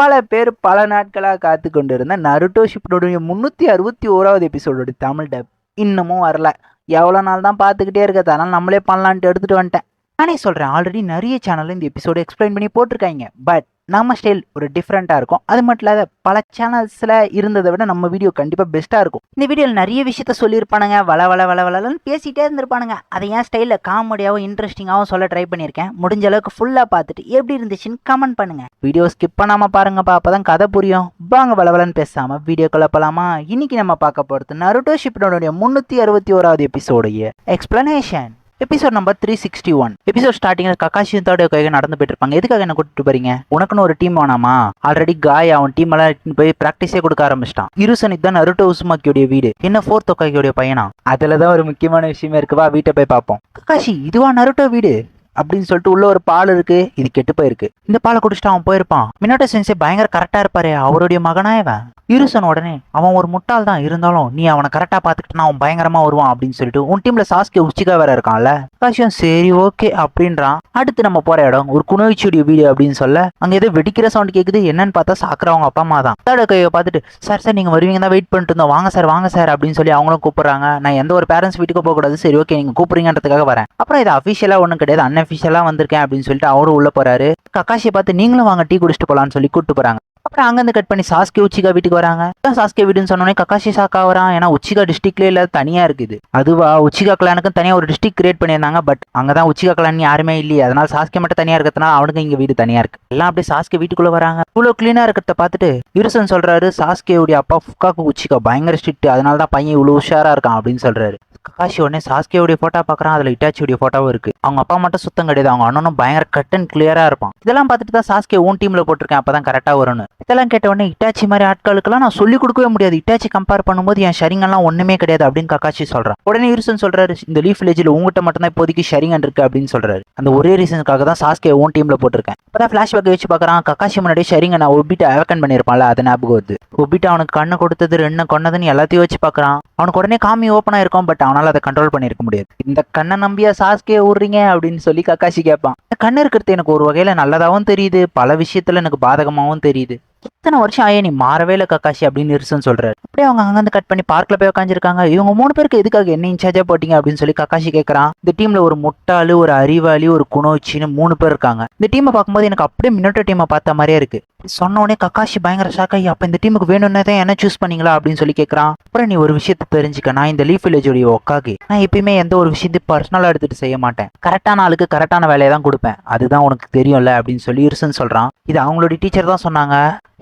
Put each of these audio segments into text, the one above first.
பல பேர் பல நாட்களாக காத்து கொண்டிருந்த நருட்டோ ஷிப்னுடைய 361வது எபிசோடோட தமிழ் டப் இன்னமும் வரல. எவ்வளோ நாள் தான் பார்த்துக்கிட்டே இருக்கிறது, அதனால் நம்மளே பண்ணலான்ட்டு எடுத்துகிட்டு வந்துட்டேன். நானே சொல்கிறேன், ஆல்ரெடி நிறைய சேனலில் இந்த எபிசோடு எக்ஸ்பிளைன் பண்ணி போட்டிருக்காங்க. பட் நம்ம ஸ்டைல் ஒரு டிஃப்ரெண்ட்டாக இருக்கும். அது மட்டும் இல்லாத பல சேனல்ஸில் இருந்ததை விட நம்ம வீடியோ கண்டிப்பாக பெஸ்ட்டாக இருக்கும். இந்த வீடியோவில் நிறைய விஷயத்த சொல்லியிருப்பானுங்க, வளன்னு பேசிகிட்டே இருந்திருப்பானுங்க. அதை ஏன் ஸ்டைலில் காமெடியாகவும் இன்ட்ரெஸ்டிங்காகவும் சொல்ல ட்ரை பண்ணியிருக்கேன். முடிஞ்ச அளவுக்கு ஃபுல்லாக பார்த்துட்டு எப்படி இருந்துச்சுன்னு கமெண்ட் பண்ணுங்கள். வீடியோ ஸ்கிப் பண்ணாமல் பாருங்கப்பா, அப்போ தான் கதை புரியும். வாங்க வளன்னு பேசாமல் வீடியோக்குள்ள போகலாமா? இன்னைக்கு நம்ம பார்க்க போகிறது நருட்டோ ஷிப்னுடைய 361வது எபிசோடைய எக்ஸ்பிளனேஷன். Episode number 361. எபிசோட் ஸ்டார்டிங்கில் கக்காஷியும் கையை நடந்து போயிட்டு இருப்பாங்க. எதுக்காக என்ன கூட்டிட்டு போறீங்க? உனக்குன்னு ஒரு டீம் வேணாமா? ஆல்ரெடி காய் அவன் டீம் எல்லாம் போய் பிராக்டிஸே கொடுக்க ஆரம்பிச்சிட்டான். இருசனுக்கு தான் நருட்டோ உசுமாக்கியோடைய வீடு. என்ன 4th ஒக்காகியோடைய பையனா? அதுலதான் ஒரு முக்கியமான விஷயமே இருக்குவா, வீட்டை போய் பார்ப்போம். கக்காஷி, இதுவா நருட்டோ வீடு அப்படின்னு சொல்லிட்டு உள்ள ஒரு பால் இருக்கு, இது கெட்டு போயிருக்கு. இந்த பாலை குடிச்சிட்டு அவன் போயிருப்பான். மினாட்டோ சென்சே பயங்கர கரெக்டா இருப்பாரு, அவருடைய மகனா இவன். இருசன் உடனே அவன் ஒரு முட்டாள் தான், இருந்தாலும் நீ அவனை கரெக்டா பாத்துக்கிட்டா அவன் பயங்கரமா வருவான் அப்படின்னு சொல்லிட்டு உன் டீம்ல சாஸ்கே உச்சிகா வேற இருக்கான்ல. காஷியம் சரி ஓகே அப்படின்றான். அடுத்து நம்ம போற இடம் ஒரு குனோயிச்சியுடைய வீடு அப்படின்னு சொல்ல அங்க ஏதோ வெடிக்கிற சவுண்ட் கேக்குது. என்னன்னு பார்த்தா சாக்குற அவங்க அப்பா அம்மா தான். தட கையை பார்த்துட்டு சார் நீங்க வருவீங்க தான் வெயிட் பண்ணிட்டு இருந்தோம், வாங்க சார் அப்படின்னு சொல்லி அவங்களும் கூப்பிடுறாங்க. நான் எந்த ஒரு பேரண்ட்ஸ் வீட்டுக்கு போக கூடாது, சரி ஓகே நீங்க கூப்பிடுறீங்கன்றதுக்காக வரேன். அப்புறம் இது அபிஷியலா ஒன்றும் கிடையாது, அன்அபிஷியலா வந்திருக்கேன் அப்படின்னு சொல்லிட்டு அவரும் உள்ள போறாரு. கக்காஷியை பார்த்து நீங்களும் வாங்க டீ குடிச்சிட்டு போலான்னு சொல்லி கூப்பிட்டு போறாங்க. அப்புறம் அங்கிருந்து கட் பண்ணி சாஸ்கே உச்சிகா வீட்டுக்கு வராங்க. சாஸ்கே வீடுன்னு சொன்னோடனே கக்காஷி ஷாக்கா வரான். ஏன்னா உச்சிகா டிஸ்ட்ரிக்ட்லேயே இல்லாத தனியா இருக்குது. அதுவா உச்சிகா கிளானுக்கு தனியா ஒரு டிஸ்ட்ரிக்ட் கிரியேட் பண்ணியிருந்தாங்க. பட் அங்கதான் உச்சிகா கிளான் யாருமே இல்லையே, அதனால சாஸ்கே மட்டும் தனியா இருக்கிறதுனால அவனுக்கு இங்க வீடு தனியா இருக்கு. எல்லாம் அப்படியே சாஸ்கே வீட்டுக்குள்ள வராங்க. இவ்வளவு கிளீனா இருக்கிறத பார்த்துட்டு இருசன் சொல்றாரு, சாஸ்கேவுடைய அப்பா ஃபுக்காக்கு உச்சிகா பயங்கர ஸ்ட்ரிக்ட், அதனாலதான் பையன் இவ்வளவு உஷாரா இருக்கான் அப்படின்னு சொல்றாரு. கக்காஷி உடனே சாஸ்கேவுடைய போட்டோ பாக்குறான். அதுல இட்டாச்சியுடைய போட்டோவும் இருக்கு. அவங்க அப்பா மட்டும் சுத்தம் கிடையாது, அவங்க அண்ணனும் பயங்கர கட் அண்ட் கிளியரா இருப்பான். இதெல்லாம் பார்த்துட்டு தான் சாஸ்கே ஓன் டீம்ல போட்டிருக்கேன், அப்பதான் கரெக்டா வரும்னு. இதெல்லாம் கேட்ட உடனே இட்டாச்சி மாதிரி ஆட்களுக்கெல்லாம் நான் சொல்லி கொடுக்கவே முடியாது, இட்டாச்சி கம்பேர் பண்ணும்போது என் ஷரிங்கெல்லாம் ஒண்ணுமே கிடையாது அப்படின்னு கக்காஷி சொல்றான். உடனே இருசன் சொல்றாரு, இந்த லீஃப் வில்லேஜ்ல உங்ககிட்ட மட்டும் தான் இப்போதைக்கு ஷரிங்கன் இருக்கு அப்படின்னு சொல்றாரு. அந்த ஒரே ரீசனுக்காக தான் சாஸ்கே ஓன் டீம்ல போட்டிருக்கேன். அப்பதான் பிளாஷ்பேக் வச்சு பாக்குறான். கக்காஷி முன்னாடி ஷரிங்கன் நான் ஒபிட்ட அவக்கன் பண்ணிருப்பான்ல, அது ஞாபகம் வருது. ஒபிட்ட அவனுக்கு கண்ணு கொடுத்தது என்ன கொன்னதுன்னு எல்லாத்தையும் வச்சு பாக்குறான். அவனுக்கு உடனே காமி ஓப்பனா இருக்கும், பட் அவனால அதை கண்ட்ரோல் பண்ணிருக்க முடியாது. இந்த கண்ணை நம்பியா சாஸ்கே விடுறீங்க அப்படின்னு சொல்லி கக்காஷி கேட்பான். இந்த கண்ணு இருக்கிறது எனக்கு ஒரு வகையில நல்லதாகவும் தெரியுது, பல விஷயத்துல எனக்கு பாதகமாகவும் தெரியுது. இத்தனை வருஷம் ஆயே நீ மாறவே இல்லை கக்காஷி அப்படின்னு இருசன் சொல்றாரு. அப்படியே அவங்க அங்கிருந்து கட் பண்ணி பார்க்ல போய் உட்காந்துருக்காங்க. இவங்க 3 பேருக்கு எதுக்காக என்ன இன்சார்ஜா போட்டீங்க அப்படின்னு சொல்லி கக்காஷி கேட்கறான். இந்த டீம்ல ஒரு முட்டாளு, ஒரு அறிவாளி, ஒரு குனோச்சின்னு 3 பேர் இருக்காங்க. இந்த டீமை பார்க்கும்போது எனக்கு அப்படியே மினோட்டோ டீமை பார்த்த மாதிரியே இருக்கு. சொன்ன உடனே கக்காஷி பயங்கர ஷாக்காகி, அப்ப இந்த டீமுக்கு வேணும்னே தான் என்ன சூஸ் பண்ணீங்களா அப்படின்னு சொல்லி கேட்கறான். அப்புறம் நீ ஒரு விஷயத்த தெரிஞ்சுக்க, நான் இந்த லீஃப் வில்லேஜோடைய ஒக்காகி, நான் எப்பயுமே எந்த ஒரு விஷயத்தையும் பர்சனலா எடுத்துட்டு செய்ய மாட்டேன். கரெக்டான ஆளுக்கு கரெக்டான வேலையை தான் கொடுப்பேன், அதுதான் உனக்கு தெரியும்ல அப்படின்னு சொல்லி இருசன் சொல்றான். இது அவங்களுடைய டீச்சர் தான் சொன்னாங்க.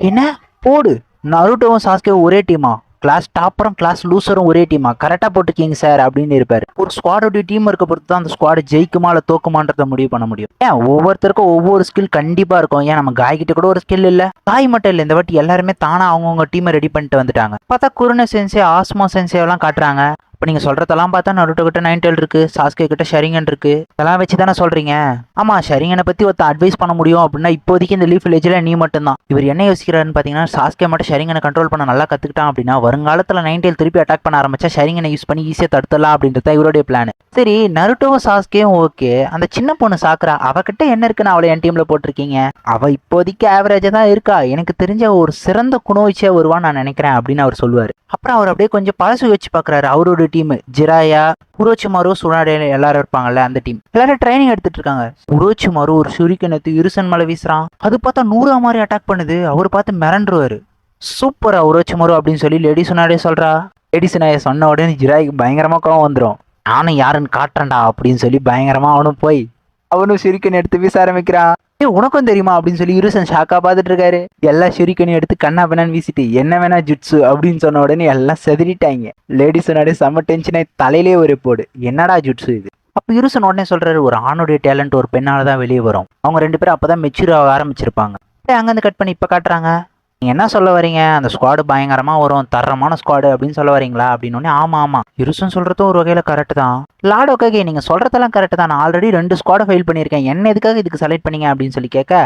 என்ன போடு, நருட்டோவும் சாஸ்கேவும் ஒரே டீமா? கிளாஸ் டாப்பரும் கிளாஸ் லூசரும் ஒரே டீமா? கரெக்டா போட்டுக்கீங்க சார் அப்படின்னு இருப்பாரு. ஒரு ஸ்குவாடோட டீம் இருக்க பொறுத்து தான் அந்த ஸ்குவாட் ஜெயிக்குமா இல்ல தோக்குமான்றத முடிவு பண்ண முடியும். ஏன் ஒவ்வொருத்தருக்கும் ஒவ்வொரு ஸ்கில் கண்டிப்பா இருக்கும். ஏன் நம்ம காய் கிட்ட கூட ஒரு ஸ்கில் இல்ல, காய் மட்டும் இல்ல, இந்த வாட்டி எல்லாருமே தானா அவங்கவுங்க டீமை ரெடி பண்ணிட்டு வந்துட்டாங்க. பார்த்தா குருன சென்சே, ஆஸ்மோ சென்சே எல்லாம் காட்டுறாங்க. இப்போ நீங்க சொல்றதெல்லாம் பார்த்தா நருட்டோ கிட்ட 9 tail இருக்கு, சாஸ்கே கிட்ட ஷரிங்கன் இருக்கு, இதெல்லாம் வச்சு தானே சொல்றீங்க? ஆமா, ஷரிங்கனை பத்தி ஒருத்த அட்வைஸ் பண்ண முடியும் அப்படின்னா இப்போதைக்கு இந்த லீஃப் வில்லேஜ்ல நீ மட்டும் தான். இவர் என்ன யோசிக்கிறாருன்னு பாத்தீங்கன்னா, சாஸ்கே மட்டும் ஷரிங்கனை கண்ட்ரோல் பண்ண நல்லா கத்துக்கிட்டான் அப்படின்னா வருங்காலத்துல 9 tail திருப்பி அட்டாக் பண்ண ஆரம்பிச்சா ஷரிங்கனை யூஸ் பண்ணி ஈஸியா தடுத்துடலாம் அப்படின்றத இவருடைய பிளான். சரி, நருட்டோவும் சாஸ்கேவும் ஓகே, அந்த சின்ன பொண்ணு சாக்குறா, அவகிட்ட என்ன இருக்குன்னு அவளை என் டீம்ல போட்டிருக்கீங்க? அவ இப்போதைக்கு ஆவரேஜா தான் இருக்கா, எனக்கு தெரிஞ்ச ஒரு சிறந்த குணோச்சியா வருவான்னு நான் நினைக்கிறேன் அப்படின்னு அவர் சொல்லுவாரு. அப்புறம் அவர் அப்படியே கொஞ்சம் பழசு வச்சு பாக்குறாரு. அவரோட டீம் ஜிராயா, உரோச்சிமாரு, சுனாடே எல்லாரும் இருப்பாங்கல்ல, அந்த டீம் எல்லாரும் ட்ரைனிங் எடுத்துட்டு இருக்காங்க. உரோச்சிமாரு ஒரு சுரிக்கனத்து இருசன் மேல வீசுறான். அது பார்த்தா 100 மாதிரி அட்டாக் பண்ணுது. அவர் பார்த்து மிரண்டுருவாரு. சூப்பரா உரோச்சிமாரு அப்படின்னு சொல்லி லேடி சுனாடே சொல்றா. லேடி சுனாடே சொன்ன உடனே ஜிராய்க்கு பயங்கரமா கோவம் வந்துடும். நானும் யாருன்னு காட்டுறேன்டா அப்படின்னு சொல்லி பயங்கரமா அவனும் போய் அவனும் ஷுரிக்கன் எடுத்து வீச ஆரம்பிக்கிறான். உனக்கும் தெரியுமா அப்படின்னு சொல்லி இருசன் ஷாக்கா பார்த்துட்டு இருக்காரு. எல்லா ஷுரிக்கனையும் எடுத்து கண்ணா வேணான்னு வீசிட்டு என்ன வேணா ஜுட்ஸு அப்படின்னு சொன்ன உடனே எல்லாம் செதறிட்டாங்க. லேடிஸ் செம்ம டென்ஷனாய் தலையிலே ஒரு போடு, என்னடா ஜுட்ஸு இது? அப்ப இருசன் உடனே சொல்றாரு, ஒரு ஆணுடைய டேலண்ட் ஒரு பெண்ணால தான் வெளியே வரும். அவங்க 2 பேரும் அப்பதான் மெச்சூர் ஆக ஆரம்பிச்சிருப்பாங்க. அங்கிருந்து கட் பண்ணி இப்ப காட்டுறாங்க. நீங்க என்ன சொல்ல வரீங்க? அந்த ஸ்குவாடு பயங்கரமா வரும், தரமான ஸ்குவாடு அப்படின்னு சொல்ல வரீங்களா அப்படின்னு. ஆமா இருசன் சொல்றதும் ஒரு வகையில கரெக்ட் தான். லாடோக்காக நீங்க சொல்றதெல்லாம் கரெக்ட் தான், நான் ஆல்ரெடி 2 ஸ்குவாடை ஃபெயில் பண்ணியிருக்கேன், என்ன எதுக்காக இதுக்கு செலக்ட் பண்ணீங்க அப்படின்னு சொல்லி கேட்க,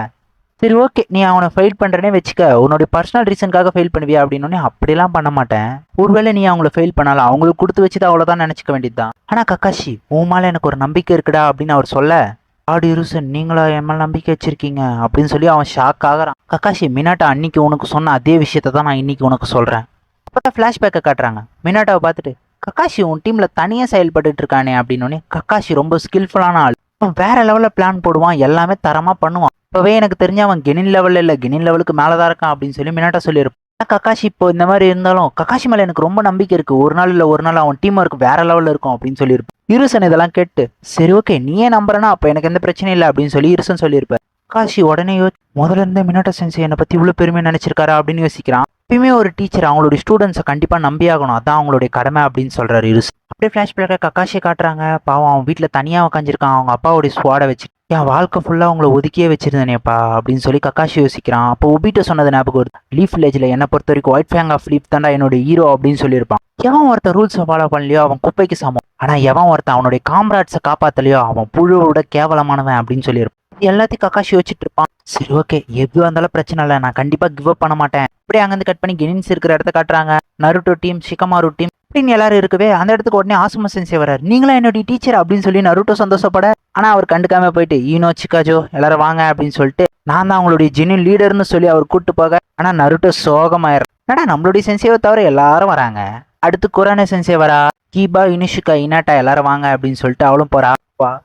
சரி ஓகே நீ அவனை ஃபெயில் பண்றேனே வச்சுக்க, உன்னுடைய பர்சனல் ரீசனுக்காக ஃபெயில் பண்ணுவியா அப்படின்னு. அப்படிலாம் பண்ண மாட்டேன், ஒருவேளை நீ அவங்கள ஃபெயில் பண்ணாலும் அவங்களுக்கு கொடுத்து வச்சுட்டு அவ்வளவுதான் நினைச்சுக்க வேண்டியதுதான். ஆனா கக்காஷி உன் மேல எனக்கு ஒரு நம்பிக்கை இருக்குடா அப்படின்னு அவர் சொல்ல, ஆடு இருசன் நீங்களா என் மேல நம்பிக்கை வச்சிருக்கீங்க அப்படின்னு சொல்லி அவன் ஷாக் ஆகிறான். கக்காஷி மினாட்டா அன்னைக்கு உனக்கு சொன்ன அதே விஷயத்த தான் நான் இன்னைக்கு உனக்கு சொல்றேன். அப்பதான் ஃபிளாஷ்பேக்கை காட்டுறாங்க. மினாட்டாவை பார்த்துட்டு கக்காஷி உன் டீம்ல தனியா செயல்பட்டு இருக்கானே அப்படின்னு. கக்காஷி ரொம்ப ஸ்கில்ஃபுல்லான ஆள். அவன் வேற லெவல்ல பிளான் போடுவான், எல்லாமே தரமா பண்ணுவான். இப்பவே எனக்கு தெரிஞ்ச அவன் கெனின் லெவல்ல இல்ல கெனின் லெவலுக்கு மேலதான் இருக்கான் அப்படின்னு சொல்லி மினாட்டா சொல்லியிருப்பான். கக்காஷி இப்போ இந்த மாதிரி இருந்தாலும் கக்காஷி மேல எனக்கு ரொம்ப நம்பிக்கை இருக்கு, ஒரு நாள் இல்ல ஒரு நாள் அவன் டீம் ஒர்க் வேற லெவல்ல இருக்கும் அப்படின்னு சொல்லியிருப்பான். இருசன் இதெல்லாம் கேட்டு சரி ஓகே நீயே நம்புறனா அப்ப எனக்கு எந்த பிரச்சனையும் இல்லை அப்படின்னு சொல்லி இருசன் சொல்லியிருப்பார். கக்காஷி உடனே முதல்ல இருந்தே மினாட்டா சென்சை என்னை பத்தி இவ்வளவு பெருமையா நினைச்சிருக்காரா அப்படின்னு யோசிக்கிறான். எப்பயுமே ஒரு டீச்சர் அவங்களுடைய ஸ்டூடெண்ட்ஸை கண்டிப்பா நம்பி ஆகணும், அதான் அவங்களுடைய கடமை அப்படின்னு சொல்றாரு இருசன். அப்படியே ஃபிளாஷ்பேக்கை கக்காஷியை காட்டுறாங்க. பாவம் அவன் வீட்டுல தனியா உட்காந்துருக்கான், அவங்க அப்பாவுடைய ஸ்குவாடை வச்சு என் வாழ்க்கை ஃபுல்லா அவங்கள ஒதுக்கியே வச்சிருந்தேனேப்பா அப்படின்னு சொல்லி கக்காஷி யோசிக்கிறான். அப்போ ஒபிட்டோ சொன்னது ஞாபகம் வருது. லீஃப் வில்லேஜ்ல என்னை பொறுத்த வரைக்கும் ஒயிட் ஃபேங் ஆஃப் லீஃப் தாண்டா என்னோட ஹீரோ அப்படின்னு சொல்லியிருப்பான். எவன் ஒருத்தர் ரூல்ஸை ஃபாலோ பண்ணலையோ அவன் குப்பைக்கு சமம், ஆனா எவன் ஒருத்தன் அவனுடைய காம்ராட்ஸை காப்பாத்தலையோ அவன் புழுவோட கேவலமானவன் அப்படின்னு சொல்லியிருப்பான். எல்லாத்தையும் கக்காஷி வச்சுட்டு இருப்பான். சரி ஓகே எதுவாக இருந்தாலும் பிரச்சனை இல்லை, நான் கண்டிப்பா கிவ் அப் பண்ண மாட்டேன். அப்படியே அங்கிருந்து கட் பண்ணி கெனின்ஸ் இருக்கிற இடத்த காட்டுறாங்க. நருட்டோ டீம் ஷிகமாரு டீம் அப்படின்னு எல்லாரும் இருக்கவே அந்த இடத்துக்கு உடனே ஆசுமா சென்சே வராரு. நீங்களா என்னுடைய டீச்சர் அப்படின்னு சொல்லி நருட்டோ சந்தோஷப்பட, ஆனா அவர் கண்டுக்காம போயிட்டு ஈனோ சிக்காஜோ எல்லாரும் வாங்க அப்படின்னு சொல்லிட்டு நான் தான் அவங்களுடைய ஜெனியூன் லீடர்னு சொல்லி அவர் கூட்டு போக, ஆனா நருட்டோ சோகமாயிரும். ஏன்னா நம்மளுடைய சென்சேவை தவிர எல்லாரும் வராங்க. அடுத்து குரானே சென்சே வரா, கீபா இனிஷுகா இனாட்டா எல்லாரும் வாங்க அப்படின்னு சொல்லிட்டு அவளும் போறா.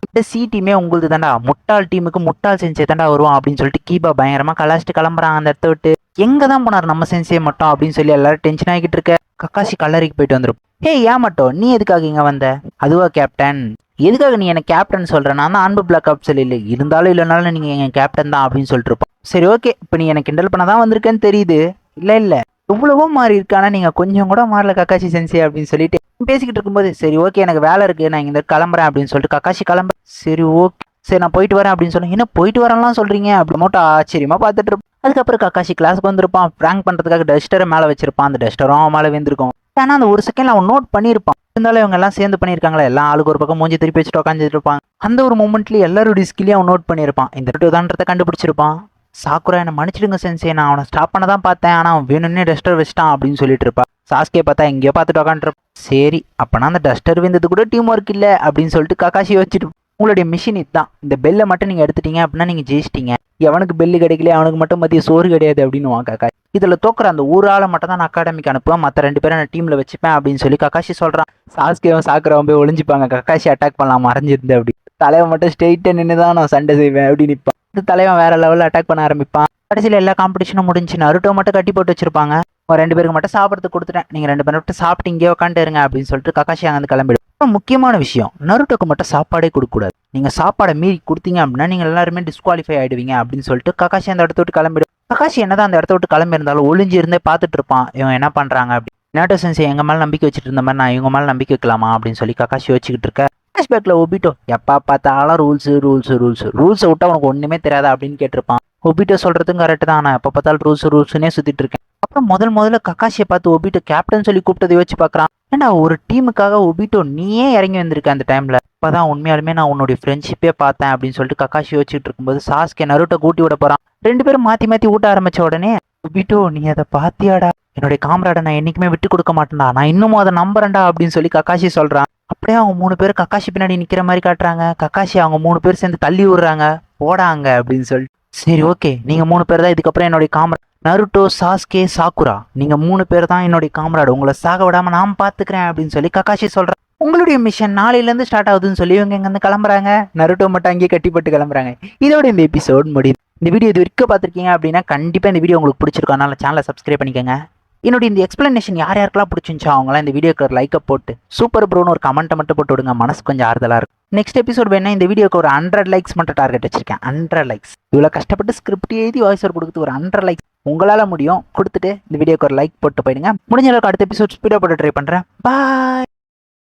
இந்த சி டீமே உங்களுக்கு தாண்டா, முட்டாள் டீமுக்கு முட்டாள் சென்சே தாண்டா வருவான் அப்படின்னு சொல்லிட்டு கீபா பயங்கரமா கலாச்சிட்டு கிளம்புறாங்க அந்த இடத்த விட்டு. எங்க தான் போனார் நம்ம சென்சே மட்டும் அப்படின்னு சொல்லி எல்லாரும் டென்ஷன் ஆகிட்டு இருக்க. கக்காஷி கல்லறைக்கு போயிட்டு வந்துடும். ஏன் மட்டும் நீ எதுக்காக இங்க வந்த? அதுவா கேப்டன், எதுக்காக நீ என்ன கேப்டன் சொல்ற? நான் தான் அன்பு பிளாக் ஆப்ஸ் இல்லை இருந்தாலும் இல்லைனாலும் நீங்க எங்க கேப்டன் தான் அப்படின்னு சொல்லிட்டு இருப்போம். சரி ஓகே இப்போ நீ எனக்கு கிண்டல் பண்ணதான் வந்திருக்கேன்னு தெரியுது. இல்ல எவ்வளவோ மாறி இருக்கானா நீங்க கொஞ்சம் கூட மாறல கக்காஷி சென்சே அப்படின்னு சொல்லிட்டு பேசிக்கிட்டு இருக்கும்போது சரி ஓகே எனக்கு வேலை இருக்கு நான் இங்க கிளம்புறேன் அப்படின்னு சொல்லிட்டு கக்காஷி கிளம்புறேன். சரி ஓகே சரி நான் போயிட்டு வரேன் அப்படின்னு சொல்லி என்ன போயிட்டு வரலாம் சொல்றீங்க அப்படி மட்டும் ஆச்சரியமா பார்த்துட்டு இருப்போம். அதுக்கப்புறம் கக்காஷி கிளாஸ்க்கு வந்திருப்பான். பிராங்க் பண்றதுக்காக டஸ்டரை மேல வச்சிருப்பான். அந்த டஸ்டரும் அவன் மேல விழுந்திருக்கும். ஆனா அந்த ஒரு செகண்ட்ல அவன் நோட் பண்ணிருப்பான். இருந்தாலும் இவங்க எல்லாம் சேர்ந்து பண்ணிருக்காங்களா, எல்லாம் ஆளுக்கு ஒரு பக்கம் மூஞ்சி திருப்பி வச்சுட்டு உட்காந்துட்டு இருப்பாங்க. அந்த ஒரு மூமெண்ட்லயே எல்லாருடைய ஸ்கில்லையும் அவன் நோட் பண்ணிருப்பான். இந்த தான்றதை கண்டுபிடிச்சிருப்பான். சாக்குரா என்ன மன்னிச்சிடுங்க சென்சே, நான் அவனை ஸ்டாப் பண்ண தான் பார்த்தேன், ஆனா அவன் வேணும்னே டஸ்டர் வச்சிட்டான் அப்படின்னு சொல்லிட்டு இருப்பா. சாஸ்கே பார்த்தா எங்கேயோ பார்த்துட்டு உட்காந்துருப்பான். சரி அப்பனா அந்த டஸ்டர் விழுந்தது கூட டீம் ஒர்க் இல்லை அப்படின்னு சொல்லிட்டு கக்காஷி வச்சுட்டு உங்களுடைய மிஷின் இதுதான், இந்த பெல்லை மட்டும் நீங்க எடுத்துட்டீங்க அப்படின்னா நீங்க ஜெயிச்சிட்டீங்க. எவனுக்கு பெல்லு கிடைக்கல அவனுக்கு மட்டும் மத்திய சோறு கிடையாது அப்படின்னு கக்காஷி. இதுல தோக்குற அந்த ஒரு ஆளை மட்டும் தான் நான் அகாடமிக்கு அனுப்புவேன், மற்ற 2 பேரை நான் டீம்ல வச்சுப்பேன் அப்படின்னு சொல்லி கக்காஷி சொல்றான். சாஸ்கேவும் சாக்குறவன் போய் ஒளிஞ்சுப்பாங்க. கக்காஷி அட்டாக் பண்ணலாம் மறைஞ்சிருந்து அப்படி. தலைவன் மட்டும் ஸ்ட்ரெயிட்டா நின்று தான் நான் சண்டை செய்வேன் அப்படின்னு நிற்பான். தலைவன் வேற லெவலில் அட்டாக் பண்ண ஆரம்பிப்பான். கடைசியில் எல்லா காம்படிஷனும் முடிஞ்சு நருட்டோ மட்டும் கட்டி போட்டு வச்சிருப்பாங்க. 2 பேருக்கு மட்டும் சாப்பிட்றதுக்கு கொடுத்துட்டேன், நீங்க 2 பேரும் மட்டும் சாப்பிட்டு இங்கே உட்காந்து இருங்க அப்படின்னு சொல்லிட்டு கக்காஷி அங்கே கிளம்பிடும். முக்கியமான விஷயம், நருட்டோக்கு மட்டும் சாப்பாடே கொடுக்கூடாது. நீங்க சாப்பாடை மீறி கொடுத்தீங்க அப்படின்னா நீங்க எல்லாருமே டிஸ்குவாலிஃபை ஆயிடுவீங்க அப்படின்னு சொல்லிட்டு கக்காஷி அந்த இடத்த விட்டு கிளம்பிடும். கக்காஷி என்னதான் அந்த இடத்த விட்டு கிளம்பி இருந்தாலும் ஒளிஞ்சு இருந்தே பார்த்துட்டு இருப்பான் இவன் என்ன பண்றாங்க அப்படி. மினாட்டோ சென்சே எங்க மேல நம்பிக்கை வச்சுட்டு இருந்த மாதிரி நான் இவங்க மேல நம்பிக்கை வைக்கலாமா அப்படின்னு சொல்லி கக்காஷி வச்சுக்கிட்டு இருக்க. ஃபிளாஷ்பேக்ல ஒபிட்டோ எப்பா பார்த்தாலும் ரூல்ஸை விட்டா உனக்கு ஒண்ணுமே தெரியாதா அப்படின்னு கேட்டிருப்பான். ஒபிட்டோ சொல்றதும் கரெக்ட் தான், நான் எப்ப பார்த்தாலும் ரூல்ஸ்னே சுத்திட்டு இருக்கேன். அப்புறம் முதல்ல கக்காஷியை பார்த்து ஒபிட்டோ கேப்டன் சொல்லி கூப்பிட்டதை யோசிச்சு பார்க்கறான். ஏன்னா ஒரு டீமுக்காக ஒபிட்டோ நீயே இறங்கி வந்திருக்க அந்த டைம்ல, அப்பதான் உண்மையாலுமே நான் உன்னுடைய ஃப்ரெண்ட்ஷிப்பே பார்த்தேன் அப்படின்னு சொல்லிட்டு கக்காஷி யோசிச்சுட்டு இருக்கும்போது சாஸ்கே நருட்டோ கூட்டி விட போறான். 2 பேரும் மாத்தி ஊட்ட ஆரம்பிச்ச உடனே ஒபிட்டோ நீ அதை பாத்தியாடா, என்னுடைய காம்ராடை நான் என்னைக்குமே விட்டு கொடுக்க மாட்டேன்டா, நான் இன்னமும் அதை நம்புறேன்டா அப்படின்னு சொல்லி கக்காஷி சொல்றான். அப்படியே அவங்க 3 பேரும் கக்காஷி பின்னாடி நிக்கிற மாதிரி காட்டுறாங்க. கக்காஷி அவங்க 3 பேர் சேர்ந்து தள்ளி விடுறாங்க, போடாங்க அப்படின்னு சொல்லி. சரி ஓகே நீங்க 3 பேர் தான் இதுக்கப்புறம் என்னுடைய காம்ராட், நருட்டோ சாஸ்கே சாக்குரா நீங்க 3 பேர் தான் என்னுடைய காம்ராடு, உங்களை சாக விடாம நான் பாத்துக்கிறேன் அப்படின்னு சொல்லி கக்காஷி சொல்றான். உங்களுடைய மிஷன் நாளையில இருந்து ஸ்டார்ட் ஆகுதுன்னு சொல்லி இவங்க எங்க இருந்து கிளம்புறாங்க. நருட்டோ மட்டும் அங்கேயே கட்டிப்பட்டு கிளம்புறாங்க. இதோட இந்த எபிசோட் முடியுது. இந்த வீடியோ இது வரைக்கும் பார்த்துருக்கீங்க அப்படின்னா கண்டிப்பா இந்த வீடியோ உங்களுக்கு பிடிச்சிருக்கும், அதனால சேனலை சப்ஸ்கிரைப் பண்ணிக்கோங்க. என்னுடைய இந்த எக்ஸ்பிளனேஷன் யாருக்கெல்லாம் பிடிச்சிருந்துச்சோ அவங்களாம் இந்த வீடியோக்கு ஒரு லைக்கை போட்டு சூப்பர் ப்ரோன்னு ஒரு கமெண்ட்டை மட்டும் போட்டு விடுங்க, மனசு கொஞ்சம் ஆறுதலாக இருக்கும். நெக்ஸ்ட் எபிசோட் வேணா இந்த வீடியோக்கு ஒரு 100 லைக்ஸ் மட்டும் டார்கெட் வச்சிருக்கேன். 100 லைக்ஸ், இவ்வளோ கஷ்டப்பட்டு ஸ்கிரிப்ட் எழுதி வாய்ஸ் ஓவர் கொடுத்து ஒரு 100 லைக்ஸ் உங்களால் முடியும், கொடுத்துட்டு இந்த வீடியோக்கு ஒரு லைக் போட்டு போயிடுங்க. முடிஞ்ச அளவுக்கு அடுத்த எபிசோட் ஸ்பீடாக போட்டு ட்ரை பண்ணுறேன். பாய்.